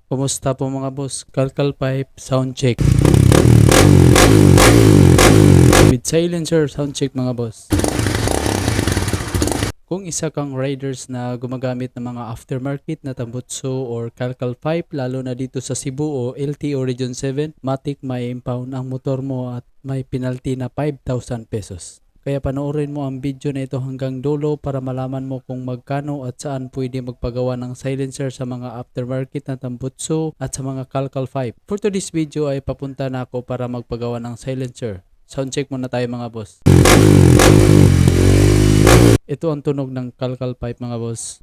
Kumusta po mga boss? Calcal pipe sound check. With silencer sound check mga boss. Kung isa kang riders na gumagamit ng mga aftermarket na tambutso or calcal pipe, lalo na dito sa Cebu o LTO Region 7, matik may impound ang motor mo at may penalty na 5,000 pesos. Kaya panoorin mo ang video na ito hanggang dulo para malaman mo kung magkano at saan pwede magpagawa ng silencer sa mga aftermarket na tambutso at sa mga calcal pipe. For today's video ay papunta na ako para magpagawa ng silencer. Sound check muna tayo mga boss. Ito ang tunog ng calcal pipe mga boss.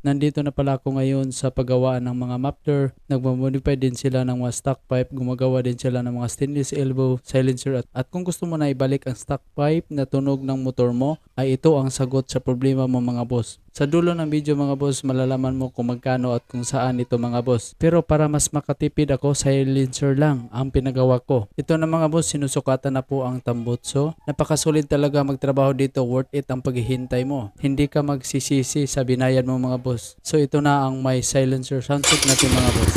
Nandito na pala ako ngayon sa paggawaan ng mga muffler. Nagmamodify din sila ng mga stock pipe. Gumagawa din sila ng mga stainless elbow, silencer at kung gusto mo na ibalik ang stock pipe na tunog ng motor mo, ay ito ang sagot sa problema mo mga boss. Sa dulo ng video mga boss, malalaman mo kung magkano at kung saan ito mga boss. Pero para mas makatipid ako, silencer lang ang pinagawa ko. Ito na mga boss, sinusukatan na po ang tambutso. Napakasulit talaga magtrabaho dito, worth it ang paghihintay mo. Hindi ka magsisisi sa binayad mo mga boss. So ito na ang may silencer sound check natin mga boss.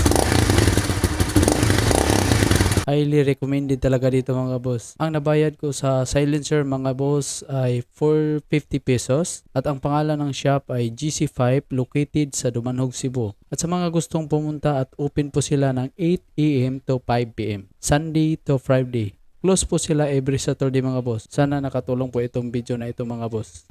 Highly recommended talaga dito mga boss. Ang nabayad ko sa silencer mga boss ay 450 pesos at ang pangalan ng shop ay GC5 located sa Dumanhog, Cebu. At sa mga gustong pumunta at open po sila ng 8 AM to 5 PM, Sunday to Friday. Close po sila every Saturday mga boss. Sana nakatulong po itong video na ito mga boss.